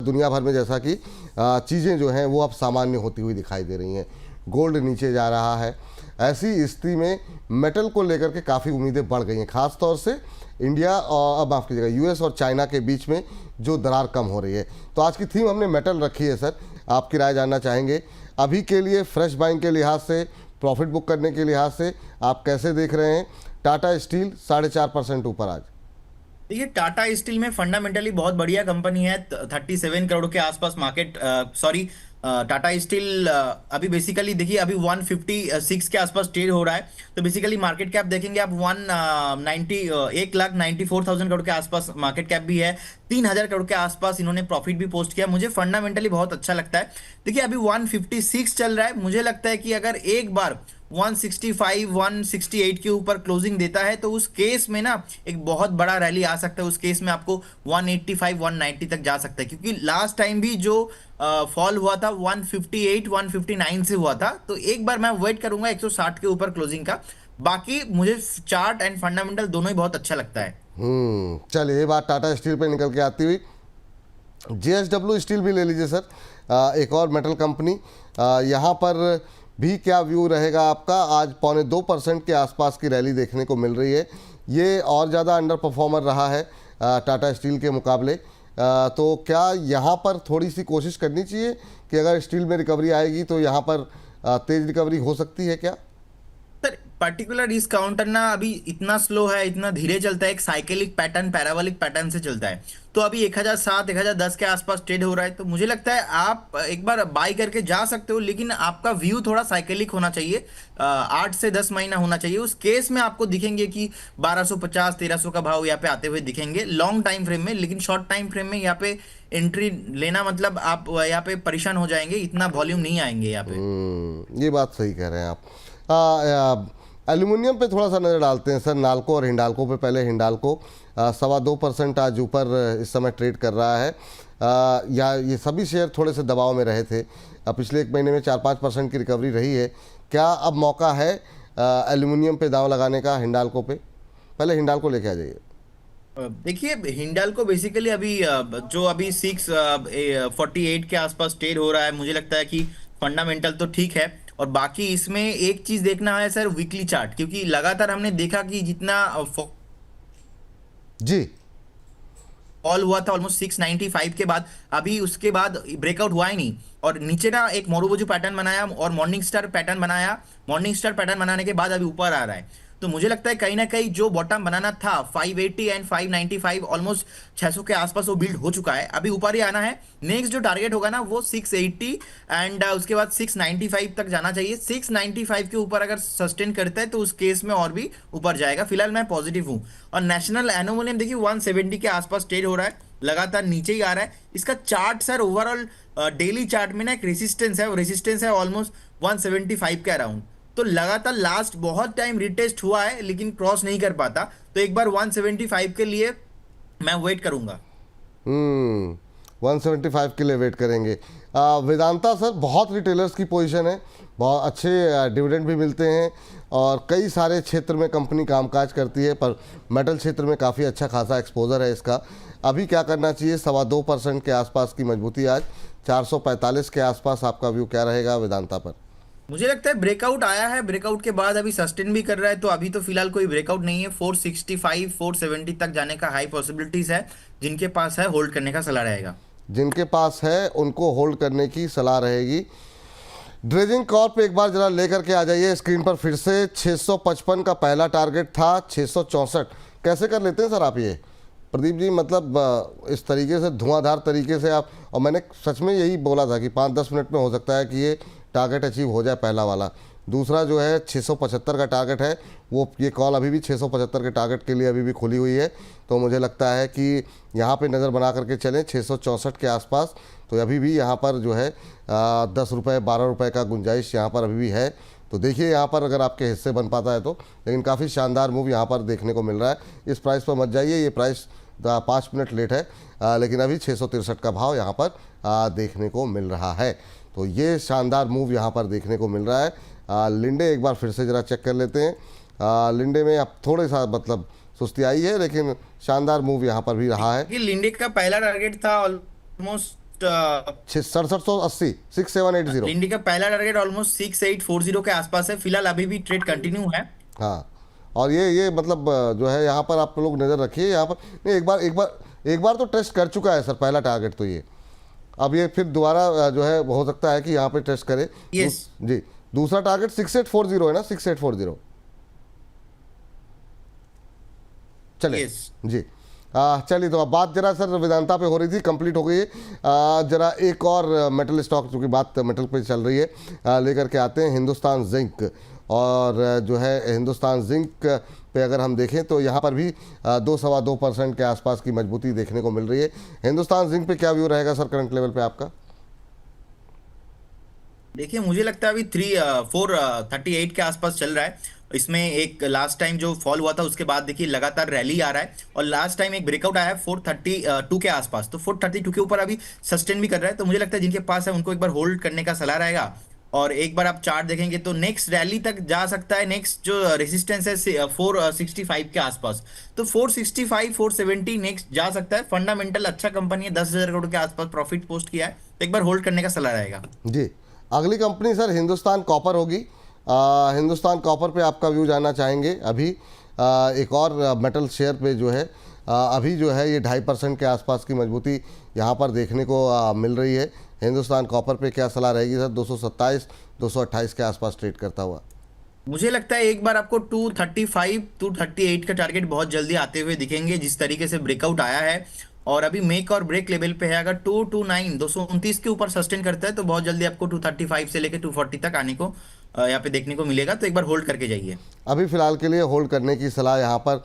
दुनिया भर में जैसा कि चीज़ें जो हैं वो अब सामान्य होती हुई दिखाई दे रही हैं। गोल्ड नीचे जा रहा है। ऐसी स्थिति में मेटल को लेकर के काफ़ी उम्मीदें बढ़ गई हैं, ख़ास तौर से इंडिया और अब माफ़ कीजिएगा यूएस और चाइना के बीच में जो दरार कम हो रही है। तो आज की थीम हमने मेटल रखी है। सर, आपकी राय जानना चाहेंगे अभी के लिए फ्रेश बाइंग के लिहाज से, प्रॉफिट बुक करने के लिहाज से आप कैसे देख रहे हैं? टाटा स्टील 4.5% ऊपर आज। देखिए, टाटा स्टील में फंडामेंटली बहुत बढ़िया कंपनी है। 37 करोड़ के आसपास मार्केट, सॉरी, टाटा स्टील अभी बेसिकली देखिए अभी 156 के आसपास ट्रेड हो रहा है। तो बेसिकली मार्केट कैप देखेंगे आप 1,94,000 करोड़ के आसपास मार्केट कैप भी है। 3,000 करोड़ के आसपास इन्होंने प्रॉफिट भी पोस्ट किया। मुझे फंडामेंटली बहुत अच्छा लगता है। देखिए अभी 156 चल रहा है। मुझे लगता है कि अगर एक बार 165 168 के ऊपर क्लोजिंग देता है तो उस केस में ना एक बहुत बड़ा रैली आ सकता है। उस केस में आपको 185 190 तक जा सकता है, क्योंकि लास्ट टाइम भी जो फॉल हुआ था 158 159 से हुआ था। तो एक बार मैं वेट करूंगा 160 के ऊपर क्लोजिंग का। बाकी मुझे चार्ट एंड फंडामेंटल दोनों ही बहुत अच्छा लगता है। चलिए, ये बात टाटा स्टील पे निकल के आती हुई जेएसडब्ल्यू स्टील भी ले लीजिए सर, एक और मेटल कंपनी। यहाँ पर भी क्या व्यू रहेगा आपका? आज 1.25% के आसपास की रैली देखने को मिल रही है। ये और ज़्यादा अंडर परफॉर्मर रहा है टाटा स्टील के मुकाबले। तो क्या यहाँ पर थोड़ी सी कोशिश करनी चाहिए कि अगर स्टील में रिकवरी आएगी तो यहाँ पर तेज़ रिकवरी हो सकती है क्या? सर, पर्टिकुलर इस काउंटर ना अभी इतना स्लो है, इतना धीरे चलता है, एक साइकिलिक पैटर्न, पैराबोलिक पैटर्न से चलता है। तो अभी 1007 1010 के आसपास ट्रेड हो रहा है। तो मुझे लगता है आप एक बार बाई करके जा सकते हो, लेकिन आपका व्यू थोड़ा साइकिलिक होना चाहिए। 8 से 10 महीना होना चाहिए। उस केस में आपको दिखेंगे कि 1250 1300 का भाव यहाँ पे आते हुए दिखेंगे लॉन्ग टाइम फ्रेम में। लेकिन शॉर्ट टाइम फ्रेम में यहाँ पे एंट्री लेना मतलब आप यहाँ पे परेशान हो जाएंगे, इतना वॉल्यूम नहीं आएंगे यहाँ पे। ये बात सही कह रहे हैं आप। एल्यूमिनियम पे थोड़ा सा नज़र डालते हैं सर, नाल्को और हिंडाल्को पे। पहले हिंडाल्को 2.25% आज ऊपर इस समय ट्रेड कर रहा है। या ये सभी शेयर थोड़े से दबाव में रहे थे। पिछले एक महीने में 4-5% की रिकवरी रही है। क्या अब मौका है एल्यूमिनियम पे दांव लगाने का हिंडाल्को पे? पहले हिंडाल्को लेके आ जाइए। देखिए, हिंडाल्को बेसिकली अभी जो अभी 648 के आसपास ट्रेड हो रहा है। मुझे लगता है कि फंडामेंटल तो ठीक है। और बाकी इसमें एक चीज देखना है सर, वीकली चार्ट, क्योंकि लगातार हमने देखा कि जितना जी। फॉल हुआ था ऑलमोस्ट 695 के बाद, अभी उसके बाद ब्रेकआउट हुआ ही नहीं। और नीचे ना एक मोरोबोजू पैटर्न बनाया और मॉर्निंग स्टार पैटर्न बनाया। मॉर्निंग स्टार पैटर्न बनाने के बाद अभी ऊपर आ रहा है। तो मुझे लगता है कहीं ना कहीं जो बॉटम बनाना था 580 एंड 595, ऑलमोस्ट 600 के आसपास वो बिल्ड हो चुका है। अभी ऊपर ही आना है। नेक्स्ट जो टारगेट होगा ना वो 680 एंड उसके बाद 695 तक जाना चाहिए। 695 के ऊपर अगर सस्टेन करता है तो उस केस में और भी ऊपर जाएगा। फिलहाल मैं पॉजिटिव हूँ। और नेशनल एल्यूमिनियम देखिए 170 के आसपास ट्रेड हो रहा है, लगातार नीचे ही आ रहा है। इसका chart sir overall daily chart में ना एक रेजिस्टेंस है, वो रेजिस्टेंस है ऑलमोस्ट 175 के अराउंड। तो लगातार लास्ट बहुत टाइम रिटेस्ट हुआ है लेकिन क्रॉस नहीं कर पाता। तो एक बार 175 के लिए मैं वेट करूंगा। 175 के लिए वेट करेंगे। वेदांता सर, बहुत रिटेलर्स की पोजीशन है, बहुत अच्छे डिविडेंड भी मिलते हैं और कई सारे क्षेत्र में कंपनी कामकाज करती है, पर मेटल क्षेत्र में काफ़ी अच्छा खासा एक्सपोजर है इसका। अभी क्या करना चाहिए? 2.25% के आसपास की मजबूती आज, 445 के आसपास आपका व्यू क्या रहेगा वेदांता पर? मुझे लगता है ब्रेकआउट आया है, ब्रेकआउट के बाद अभी सस्टेन भी कर रहा है। तो अभी तो फिलहाल कोई ब्रेकआउट नहीं है। 465 470 तक जाने का हाई पॉसिबिलिटीज है। जिनके पास है होल्ड करने का सलाह रहेगा। जिनके पास है उनको होल्ड करने की सलाह रहेगी। ड्रेजिंग कॉर्प एक बार जरा लेकर के आ जाइए स्क्रीन पर फिर से। 655 का पहला टारगेट था, 664 कैसे कर लेते हैं सर आप ये? प्रदीप जी, मतलब इस तरीके से धुआंधार तरीके से आप, और मैंने सच में यही बोला था कि 5-10 मिनट में हो सकता है कि ये टारगेट अचीव हो जाए पहला वाला। दूसरा जो है 675 का टारगेट है, वो ये कॉल अभी भी 675 के टारगेट के लिए अभी भी खुली हुई है। तो मुझे लगता है कि यहाँ पे नज़र बना करके चलें 664 के आसपास। तो अभी भी यहाँ पर जो है 10 रुपये 12 रुपये का गुंजाइश यहाँ पर अभी भी है। तो देखिए यहाँ पर अगर आपके हिस्से बन पाता है तो, लेकिन काफ़ी शानदार मूव यहाँ पर देखने को मिल रहा है। इस प्राइस पर मत जाइए, ये प्राइस 5 मिनट लेट है, लेकिन अभी 663 का भाव यहाँ पर देखने को मिल रहा है। तो ये शानदार मूव यहाँ पर देखने को मिल रहा है। लिंडे एक बार फिर से ज़रा चेक कर लेते हैं। लिंडे में अब थोड़े सा मतलब सुस्ती आई है, लेकिन शानदार मूव यहाँ पर भी रहा है। ये लिंडे का पहला टारगेट था ऑलमोस्ट 6780, 6780। इंडी का पहला टारगेट ऑलमोस्ट 6840 के आसपास है, फिलहाल अभी भी ट्रेड कंटिन्यू है। हाँ, और ये मतलब जो है यहाँ पर आप लोग नज़र रखिए यहाँ पर। नहीं, एक बार तो टेस्ट कर चुका है सर पहला टारगेट तो ये। अब ये फिर दोबारा जो है हो सकता है कि यहाँ पे टेस्ट करे। यस जी, दूसरा टारगेट 6840 है ना, 6840। चले यस। जी। चलिए, तो अब बात जरा सर वेदांता पे हो रही थी, कंप्लीट हो गई है। जरा एक और मेटल स्टॉक, चूँकि बात मेटल पे चल रही है, लेकर के आते हैं हिंदुस्तान जिंक। और जो है हिंदुस्तान जिंक पे अगर हम देखें तो यहाँ पर भी 2-2.25% के आसपास की मजबूती देखने को मिल रही है। हिंदुस्तान जिंक पे क्या व्यू रहेगा सर करंट लेवल पे आपका? देखिए मुझे लगता है अभी 438 के आसपास चल रहा है। इसमें एक लास्ट टाइम जो फॉल हुआ था उसके बाद देखिए लगातार रैली आ रहा है, और लास्ट टाइम एक ब्रेकआउट आया है 432 के आसपास, तो 432 के ऊपर अभी सस्टेन भी कर रहा है। तो मुझे लगता है जिनके पास है उनको एक बार होल्ड करने का सलाह रहेगा। और एक बार आप चार्ट देखेंगे तो नेक्स्ट रैली तक जा सकता है, नेक्स्ट जो रेजिस्टेंस है 465 के आसपास, तो 465 470 नेक्स्ट जा सकता है। फंडामेंटल अच्छा कंपनी है, 10,000 करोड़ के आसपास प्रॉफिट पोस्ट किया है, तो एक बार होल्ड करने का सलाह रहेगा। जी, अगली कंपनी सर हिंदुस्तान कॉपर होगी। हिंदुस्तान कॉपर पे आपका व्यू जानना चाहेंगे। अभी एक और मेटल शेयर पे जो है अभी जो है ये 2.5% के आसपास की मजबूती यहाँ पर देखने को मिल रही है। हिंदुस्तान कॉपर पे क्या सलाह रहेगी सर? 227 228 के आसपास ट्रेड करता हुआ। मुझे लगता है एक बार आपको 235 238 का टारगेट बहुत जल्दी आते हुए दिखेंगे, जिस तरीके से ब्रेकआउट आया है और अभी मेक और ब्रेक लेवल पे है। अगर 229 229 के ऊपर सस्टेन करता है तो बहुत जल्दी आपको 235 से लेकर 240 तक आने को यहाँ पे देखने को मिलेगा, तो एक बार होल्ड करके जाइए। अभी फ़िलहाल के लिए होल्ड करने की सलाह यहाँ पर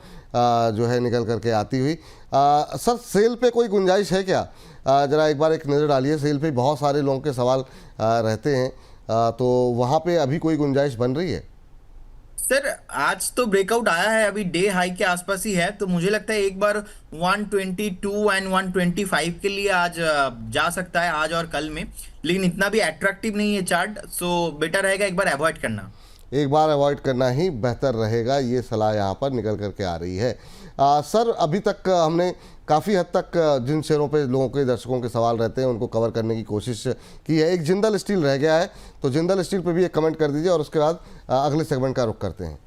जो है निकल करके आती हुई। सर सेल पे कोई गुंजाइश है क्या? ज़रा एक बार एक नज़र डालिए सेल पे, बहुत सारे लोगों के सवाल रहते हैं। तो वहाँ पे अभी कोई गुंजाइश बन रही है? सर आज तो ब्रेकआउट आया है, अभी डे हाई के आसपास ही है, तो मुझे लगता है एक बार 122 एंड 125 के लिए आज जा सकता है, आज और कल में। लेकिन इतना भी अट्रैक्टिव नहीं है चार्ट, सो बेटर रहेगा एक बार अवॉइड करना। एक बार अवॉइड करना ही बेहतर रहेगा, ये सलाह यहाँ पर निकल करके आ रही है। सर अभी तक हमने काफ़ी हद तक जिन शेयरों पे लोगों के दर्शकों के सवाल रहते हैं उनको कवर करने की कोशिश की है। एक जिंदल स्टील रह गया है, तो जिंदल स्टील पे भी एक कमेंट कर दीजिए और उसके बाद अगले सेगमेंट का रुख करते हैं।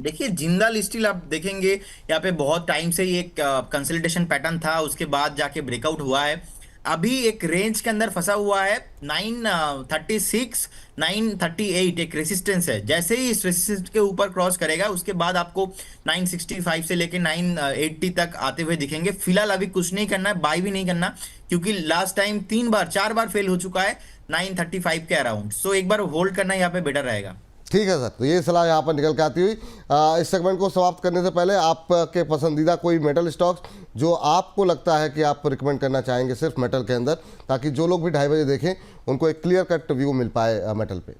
देखिए जिंदाल स्टील आप देखेंगे यहाँ पे बहुत टाइम से ये कंसोलिडेशन पैटर्न था, उसके बाद जाके ब्रेकआउट हुआ है। अभी एक रेंज के अंदर फंसा हुआ है, 936 938 एक रेसिस्टेंस है। जैसे ही इस रेसिस्टेंस के ऊपर क्रॉस करेगा उसके बाद आपको 965 से लेके 980 तक आते हुए दिखेंगे। फिलहाल अभी कुछ नहीं करना है, बाय भी नहीं करना, क्योंकि लास्ट टाइम 4 बार फेल हो चुका है 935 के अराउंड। सो एक बार होल्ड करना यहाँ पे बेटर रहेगा। ठीक है सर, तो ये सलाह यहाँ पर निकल के आती हुई इस सेगमेंट को समाप्त करने से पहले आपके पसंदीदा कोई मेटल स्टॉक्स जो आपको लगता है कि आप रिकमेंड करना चाहेंगे सिर्फ मेटल के अंदर, ताकि जो लोग भी 2:30 बजे देखें उनको एक क्लियर कट व्यू मिल पाए मेटल पे।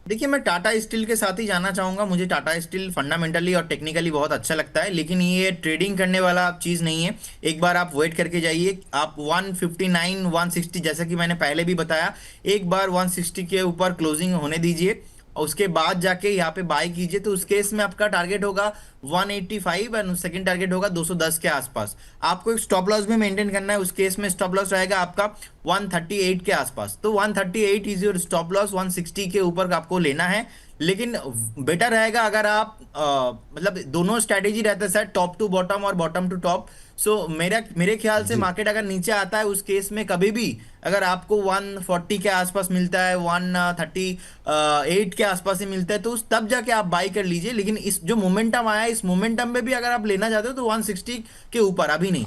देखिए मैं टाटा स्टील के साथ ही जाना चाहूंगा। मुझे टाटा स्टील फंडामेंटली और टेक्निकली बहुत अच्छा लगता है, लेकिन ये ट्रेडिंग करने वाला चीज़ नहीं है। एक बार आप वेट करके जाइए, आप 159 160 जैसा कि मैंने पहले भी बताया, एक बार 160 के ऊपर क्लोजिंग होने दीजिए और उसके बाद जाके यहाँ पे बाय कीजिए। तो उस केस में आपका टारगेट होगा 185 और सेकंड टारगेट होगा 210 के आसपास। आपको एक स्टॉप लॉस भी मेंटेन करना है, उस केस में स्टॉप लॉस रहेगा आपका 138 के आसपास। तो 138 इज योर स्टॉप लॉस, 160 के ऊपर आपको लेना है। लेकिन बेटर रहेगा अगर आप मतलब दोनों स्ट्रैटेजी रहता है सर, टॉप टू बॉटम और बॉटम टू टॉप। सो मेरे ख्याल से मार्केट अगर नीचे आता है उस केस में कभी भी अगर आपको 140 के आसपास मिलता है, 138 के आसपास ही मिलता है, तो तब जाके आप बाई कर लीजिए। लेकिन इस जो मोमेंटम आया है, इस मोमेंटम में भी अगर आप लेना चाहते हो तो 160 के ऊपर, अभी नहीं।